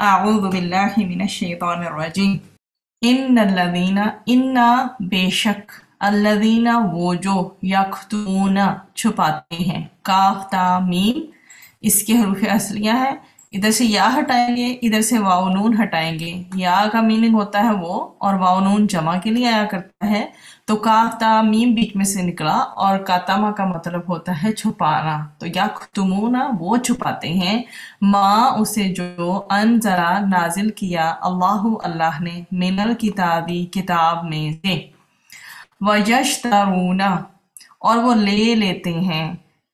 अऊज़ु बिल्लाहि मिनश शैतानिर रजीम। इन्नल्लज़ीना इन्ना बेशक अल्लज़ीना वो जो यख्तूना छुपाते हैं, काफ ता मीम इसके हरूफ असलियाँ हैं। इधर से या हटाएंगे, इधर से वाव नून हटाएंगे। या का मीनिंग होता है वो, और वाव नून जमा के लिए आया करता है। तो काफ ता मीम बीच में से निकला, और कातमा का मतलब होता है छुपाना। तो यख्तुमूना वो छुपाते हैं, माँ उसे जो अनजरा नाजिल किया अल्लाहु अल्लाह ने, मिनल किताबी किताब में से, वयश्तरूना और वो ले लेते हैं,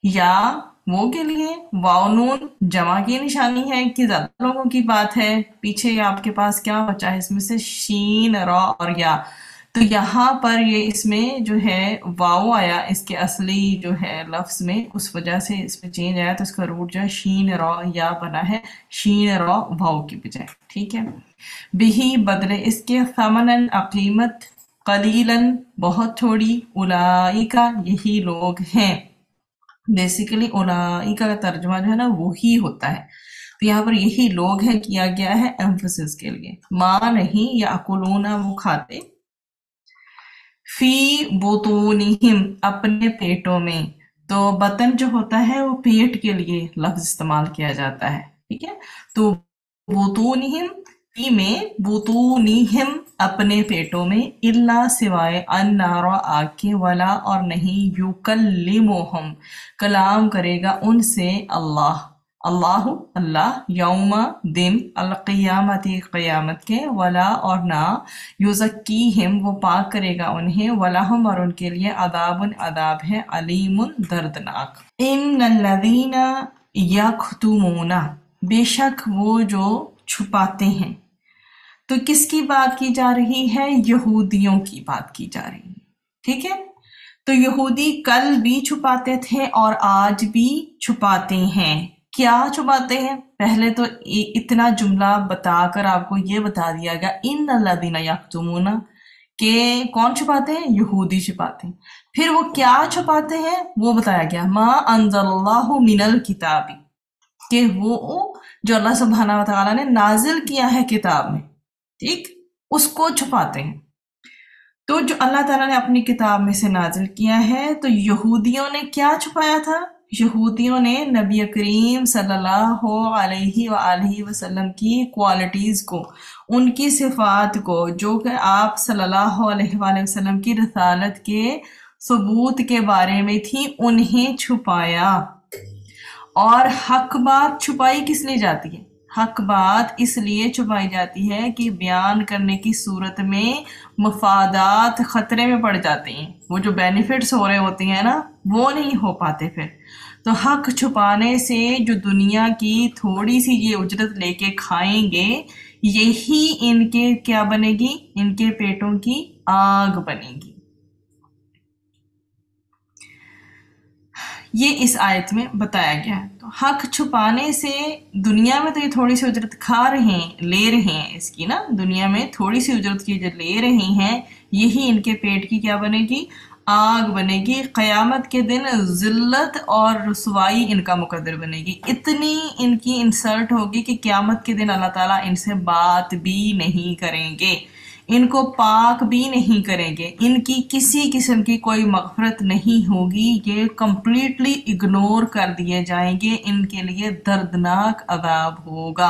या वो के लिए वाव नून जमा की निशानी है कि ज्यादा लोगों की बात है। पीछे आपके पास क्या बचा है इसमें से, शीन रा और या। तो यहाँ पर ये इसमें जो है वाव आया इसके असली जो है लफ्ज में, उस वजह से इसमें चेंज आया। तो इसका रूट जो है शीन रा या बना है, शीन रा वाव की बजाय। ठीक है, बिही बदले इसके, समनन अकीमत, कलीलन बहुत थोड़ी, उलाइका यही लोग हैं। बेसिकली उलाइका का तर्जुमा जो है ना वो ही होता है। तो यहाँ पर यही लोग हैं किया गया है एम्फसिस के लिए। माँ नहीं, या अकुलूना वो खाते, फी बुतूनिहिम अपने पेटों में। तो बतन जो होता है वो पेट के लिए लफ्ज इस्तेमाल किया जाता है। ठीक है, तो बुतूनिहिम फी में, बुतूनिहिम अपने पेटों में, इल्ला सिवाय अन्नारा आग के, वला और नहीं, युकल्लिमुहुम कलाम करेगा उनसे अल्लाह, अल्लाहु अल्लाह, यौमा दिन, अलक़ियामती क़यामत के, वला और ना, युज़क्कीहिम वो पाक करेगा उन्हें, वलहुम और उनके लिए, अदाबुन अदाब है, अलीमुन दर्दनाक। इन्नल्लज़ीना यख्तुमूना बेशक वो जो छुपाते हैं। तो किसकी बात की जा रही है? यहूदियों की बात की जा रही है। ठीक है, तो यहूदी कल भी छुपाते थे और आज भी छुपाते हैं। क्या छुपाते हैं? पहले तो इतना जुमला बताकर आपको ये बता दिया गया, इन्नल्लज़ीना यख्तुमूना, के कौन छुपाते हैं? यहूदी छुपाते हैं। फिर वो क्या छुपाते हैं वो बताया गया, मा अंज़लल्लाहु मिनल किताबी, कि वो जो अल्लाह सुब्हानहू व तआला ने नाजिल किया है किताब में, ठीक, उसको छुपाते हैं। तो जो अल्लाह ताला ने अपनी किताब में से नाजिल किया है, तो यहूदियों ने क्या छुपाया था? यहूदियों ने नबी करीम सल्लल्लाहु अलैहि वसल्लम की क्वालिटीज को, उनकी सिफात को, जो कि आप सल्लल्लाहु अलैहि वसल्लम की रसालत के सबूत के बारे में थी, उन्हें छुपाया। और हक बात छुपाई किस लिए जाती है? हक बात इसलिए छुपाई जाती है कि बयान करने की सूरत में मफादात खतरे में पड़ जाते हैं, वो जो बेनिफिट्स हो रहे होते हैं ना, वो नहीं हो पाते फिर। तो हक छुपाने से जो दुनिया की थोड़ी सी ये उजरत लेके खाएंगे, यही इनके क्या बनेगी? इनके पेटों की आग बनेगी। ये इस आयत में बताया गया है। तो हक छुपाने से दुनिया में तो ये थोड़ी सी उजरत खा रहे हैं, ले रहे हैं इसकी ना, दुनिया में थोड़ी सी उजरत की जो ले रहे हैं, यही इनके पेट की क्या बनेगी? आग बनेगी। क़यामत के दिन जिल्लत और रुसवाई इनका मुकद्दर बनेगी। इतनी इनकी इंसल्ट होगी कि क़यामत के दिन अल्लाह ताला इनसे बात भी नहीं करेंगे, इनको पाक भी नहीं करेंगे, इनकी किसी किस्म की कोई मग़फ़िरत नहीं होगी, ये कंप्लीटली इग्नोर कर दिए जाएंगे। इनके लिए दर्दनाक अज़ाब होगा,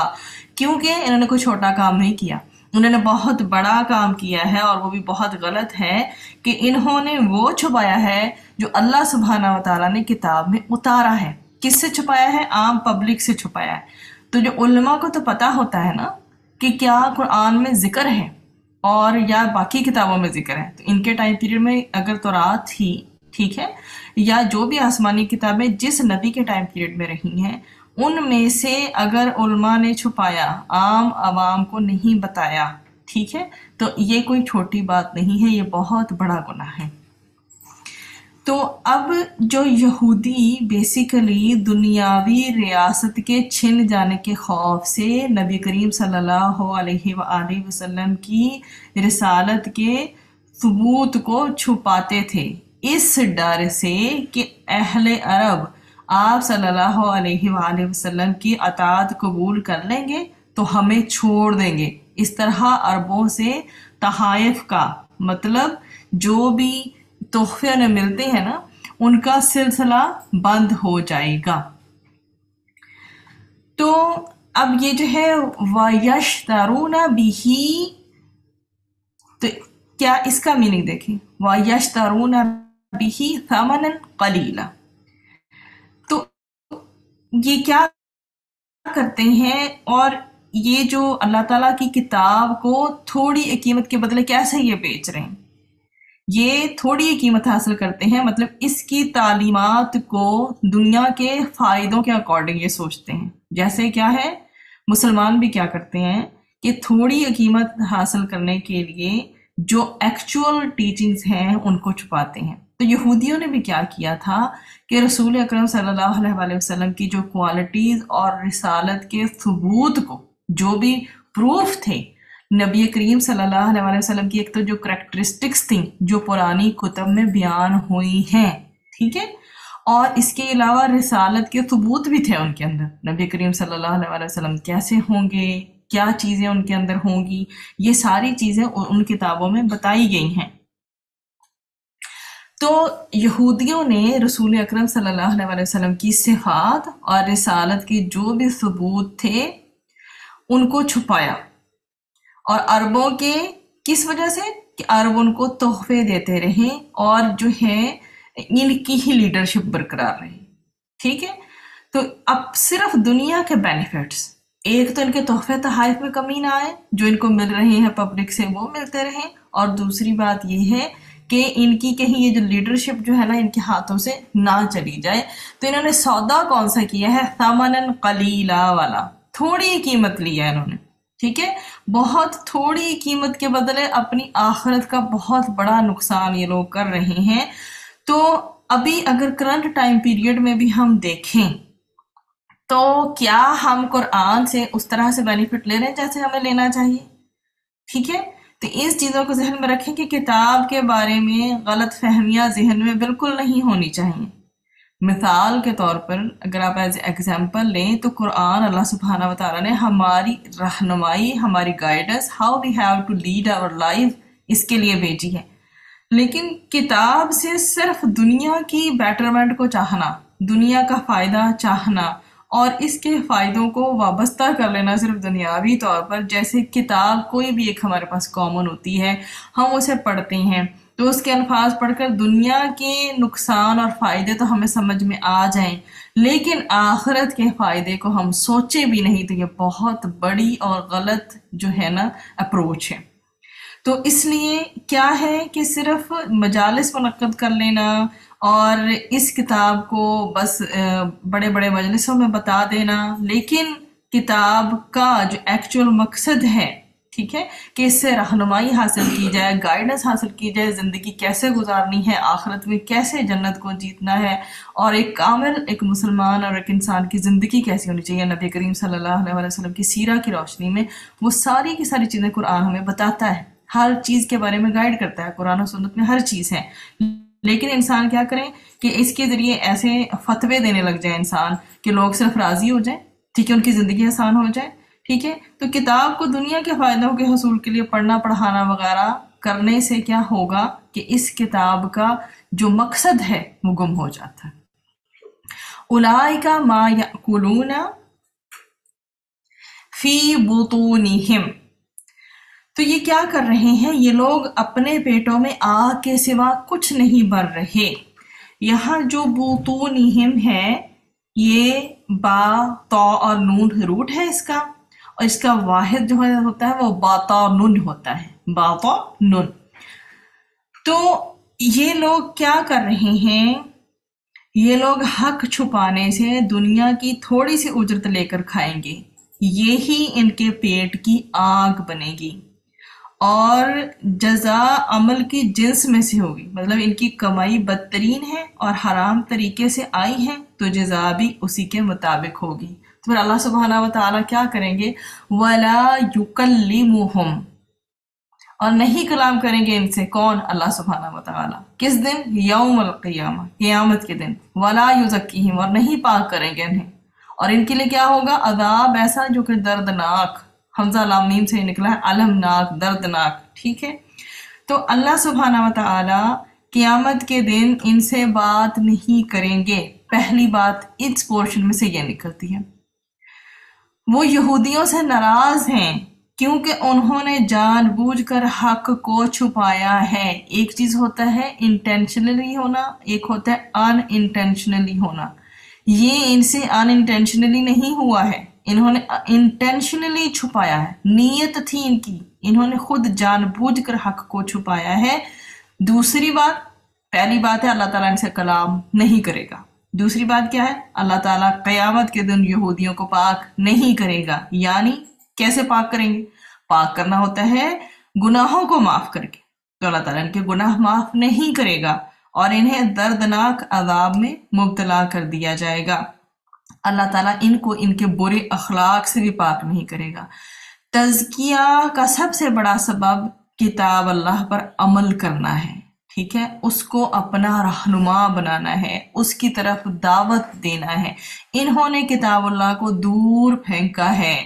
क्योंकि इन्होंने कोई छोटा काम नहीं किया, उन्होंने बहुत बड़ा काम किया है, और वो भी बहुत गलत है कि इन्होंने वो छुपाया है जो अल्लाह सुब्हानहू व तआला ने किताब में उतारा है। किससे छुपाया है? आम पब्लिक से छुपाया है। तो जो उलमा को तो पता होता है ना कि क्या कुरान में जिक्र है और या बाकी किताबों में जिक्र है। तो इनके टाइम पीरियड में अगर तौरात थी, ठीक है, या जो भी आसमानी किताबें जिस नबी के टाइम पीरियड में रही हैं, उनमें से अगर उलमा ने छुपाया, आम आवाम को नहीं बताया, ठीक है, तो ये कोई छोटी बात नहीं है, ये बहुत बड़ा गुनाह है। तो अब जो यहूदी बेसिकली दुनियावी रियासत के छिन जाने के खौफ से नबी करीम सल्लल्लाहु अलैहि वसल्लम की रिसालत के सबूत को छुपाते थे, इस डर से कि अहले अरब आप सल्लल्लाहु अलैहि वसल्लम की अताअत कबूल कर लेंगे, تو ہمیں چھوڑ دیں گے. اس طرح عربوں سے تحائف کا مطلب جو بھی تحفے انہیں ملتے ہیں نا ان کا سلسلہ بند ہو جائے گا. تو اب یہ جو ہے وَيَشْتَرُونَ بِهِ، تو کیا اس کا میننگ دیکھیں، وَيَشْتَرُونَ بِهِ ثَمَنًا قَلِيلًا. تو یہ کیا کرتے ہیں، اور یہ جو اللہ تعالیٰ کی کتاب کو تھوڑی قیمت کے بدلے کیسے یہ بیچ رہے ہیں، یہ تھوڑی قیمت حاصل کرتے ہیں، مطلب اس کی تعلیمات کو دنیا کے فائدوں کے اکارڈنگ یہ سوچتے ہیں. جیسے کیا ہے، مسلمان بھی کیا کرتے ہیں کہ تھوڑی قیمت حاصل کرنے کے لیے جو ایکچول ٹیچنگز ہیں ان کو چھپاتے ہیں. تو یہودیوں نے بھی کیا کیا تھا کہ رسول اکرم صلی اللہ علیہ وآلہ وسلم کی جو کوالٹیز اور رسالت کے ثبوت کو، جو بھی پروف تھے نبی کریم صلی اللہ علیہ وآلہ وسلم کی، ایک تو جو کریکٹرسٹکس تھیں جو پرانی کتب میں بیان ہوئی ہیں، ٹھیک ہے، اور اس کے علاوہ رسالت کے ثبوت بھی تھے ان کے اندر. نبی کریم صلی اللہ علیہ وآلہ وسلم کیسے ہوں گے، کیا چیزیں ان کے اندر ہوں گی، یہ ساری چیزیں ان کتابوں میں بتائی گئی ہیں. تو یہودیوں نے رسول اکرم صلی اللہ علیہ وآلہ وسلم کی صفات اور رسالت کے جو بھی ثبوت تھے ان کو چھپایا. اور عربوں کے کس وجہ سے کہ عرب ان کو تحفے دیتے رہے اور جو ہے ان کی ہی لیڈرشپ برقرار رہی. ٹھیک ہے، تو اب صرف دنیا کے بینیفٹس، ایک تو ان کے تحفے تحائف میں کمی نہ آئے، جو ان کو مل رہے ہیں پبلک سے وہ ملتے رہیں، اور دوسری بات یہ ہے کہ ان کی کہیں یہ جو لیڈرشپ جو ہے نا ان کے ہاتھوں سے نہ چلی جائے. تو انہوں نے سودا کون سا کیا ہے، ثمنً قلیلا والا، تھوڑی قیمت لی ہے انہوں نے. ٹھیک ہے، بہت تھوڑی قیمت کے بدلے اپنی آخرت کا بہت بڑا نقصان یہ لوگ کر رہے ہیں. تو ابھی اگر کرنٹ ٹائم پیریڈ میں بھی ہم دیکھیں تو کیا ہم قرآن سے اس طرح سے بینیفٹ لے رہے ہیں جیسے ہمیں لینا چاہیے؟ ٹھیک ہے، تو اس چیزوں کو ذہن میں رکھیں کہ کتاب کے بارے میں غلط فہمیاں ذہن میں بالکل نہیں ہونی چاہیے. مثال کے طور پر اگر آپ ایز ایگزامپل لیں تو قرآن اللہ سبحانہ و تعالیٰ نے ہماری رہنمائی، ہماری guidance, how we have to lead our life, اس کے لیے بھیجی ہے. لیکن کتاب سے صرف دنیا کی بیٹرمنٹ کو چاہنا، دنیا کا فائدہ چاہنا اور اس کے فائدوں کو وابستہ کر لینا صرف دنیاوی طور پر، جیسے کتاب کوئی بھی ایک ہمارے پاس کامن ہوتی ہے، ہم اسے پڑھتے ہیں تو اس کے الفاظ پڑھ کر دنیا کے نقصان اور فائدے تو ہمیں سمجھ میں آ جائیں، لیکن آخرت کے فائدے کو ہم سوچے بھی نہیں، تو یہ بہت بڑی اور غلط جو ہے نا اپروچ ہے. تو اس لیے کیا ہے کہ صرف مجالس منعقد کر لینا اور اس کتاب کو بس بڑے بڑے مجلسوں میں بتا دینا، لیکن کتاب کا جو ایکچول مقصد ہے، ٹھیک ہے، کہ اس سے رہنمائی حاصل کی جائے، گائیڈنس حاصل کی جائے، زندگی کیسے گزارنی ہے، آخرت میں کیسے جنت کو جیتنا ہے، اور ایک کامل ایک مسلمان اور ایک انسان کی زندگی کیسی ہونی چاہیے نبی کریم صلی اللہ علیہ وسلم کی سیرہ کی روشنی میں، وہ ساری کی ساری چیزیں قرآن ہمیں بتاتا ہے، ہر چیز کے بارے میں گائیڈ کرتا ہے. قرآن و سنت میں ہر چیز ہے، لیکن انسان کیا کریں کہ اس کے ذریعے ایسے فتوے دینے لگ جائے انسان کہ لوگ صرف راضی ہو جائیں، ٹھیک ہے، ان کی زندگی آسان ہو جائے. ٹھیک ہے، تو کتاب کو دنیا کے فائدوں کے حصول کے لیے پڑھنا پڑھانا وغیرہ کرنے سے کیا ہوگا کہ اس کتاب کا جو مقصد ہے وہ گم ہو جاتا ہے. اولئک ما یأکلون فی بطونہم، تو یہ کیا کر رہے ہیں، یہ لوگ اپنے پیٹوں میں آگ کے سوا کچھ نہیں بھر رہے. یہاں جو بطونہم ہے یہ با تا اور نون روٹ ہے اس کا، اور اس کا واحد جو ہوتا ہے وہ باتا نون ہوتا ہے، باتا نون. تو یہ لوگ کیا کر رہے ہیں، یہ لوگ حق چھپانے سے دنیا کی تھوڑی سی اجرت لے کر کھائیں گے، یہی ان کے پیٹ کی آگ بنے گی، اور جزا عمل کی جنس میں سے ہوگی، مطلب ان کی کمائی بدترین ہے اور حرام طریقے سے آئی ہے تو جزا بھی اسی کے مطابق ہوگی. تو پھر اللہ سبحانہ و تعالیٰ کیا کریں گے، وَلَا يُكَلِّمُهُمْ، اور نہیں کلام کریں گے ان سے، کون، اللہ سبحانہ و تعالیٰ. کس دن، یوم القیامہ، قیامت کے دن. وَلَا يُزَكِّيهِمْ، اور نہیں پاک کریں گے انہیں، اور ان کے لیے کیا ہوگا، عذاب ایسا جو کہ دردناک، हमजा लाम मीम से निकला है, अलमनाक, दर्दनाक। ठीक है, तो अल्लाह सुब्हाना व तआला क़यामत के दिन इनसे बात नहीं करेंगे। पहली बात इस पोर्शन में से ये निकलती है, वो यहूदियों से नाराज हैं क्योंकि उन्होंने जानबूझकर हक को छुपाया है। एक चीज होता है इंटेंशनली होना, एक होता है अनइंटेंशनली होना। ये इनसे अनइंटेंशनली नहीं हुआ है, इन्होंने इंटेंशनली छुपाया है, नीयत थी इनकी, इन्होंने खुद जानबूझकर हक को छुपाया है। दूसरी बात, पहली बात है अल्लाह ताला इनसे कलाम नहीं करेगा। दूसरी बात क्या है, अल्लाह ताला क़यामत के दिन यहूदियों को पाक नहीं करेगा। यानी कैसे पाक करेंगे? पाक करना होता है गुनाहों को माफ करके, तो अल्लाह ताला इनके गुनाह माफ नहीं करेगा और इन्हें दर्दनाक अजाब में मुब्तला कर दिया जाएगा। अल्लाह ताला इनको इनके बुरे अखलाक से भी पाक नहीं करेगा। तज़किया का सबसे बड़ा सबब किताब अल्लाह पर अमल करना है। ठीक है, उसको अपना रहनुमा बनाना है, उसकी तरफ दावत देना है। इन्होंने किताबुल्लाह को दूर फेंका है,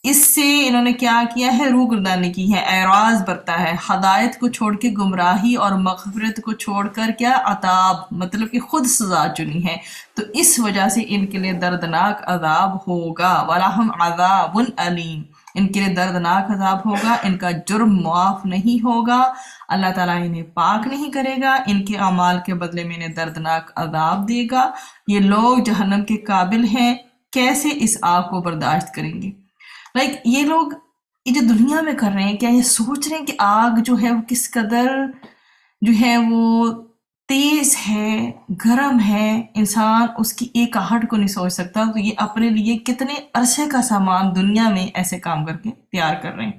इससे इन्होंने क्या किया है, रूगर्दानी की है, एराज बरता है, हदायत को छोड़ के गुमराही और मग़फ़िरत को छोड़कर क्या अताब, मतलब कि खुद सजा चुनी है। तो इस वजह से इनके लिए दर्दनाक अजाब होगा। वलहुम अज़ाबुन अलीम, इनके लिए दर्दनाक अजाब होगा, इनका जुर्म मुआफ नहीं होगा, अल्लाह ताला इन्हें पाक नहीं करेगा, इनके अमाल के बदले में इन्हें दर्दनाक अजाब देगा। ये लोग जहन्नम के काबिल हैं, कैसे इस आग को बर्दाश्त करेंगे? ये लोग ये जो दुनिया में कर रहे हैं, क्या ये सोच रहे हैं कि आग जो है वो किस कदर जो है वो तेज है, गर्म है, इंसान उसकी एक आहट को नहीं सोच सकता। तो ये अपने लिए कितने अरसे का सामान दुनिया में ऐसे काम करके तैयार कर रहे हैं।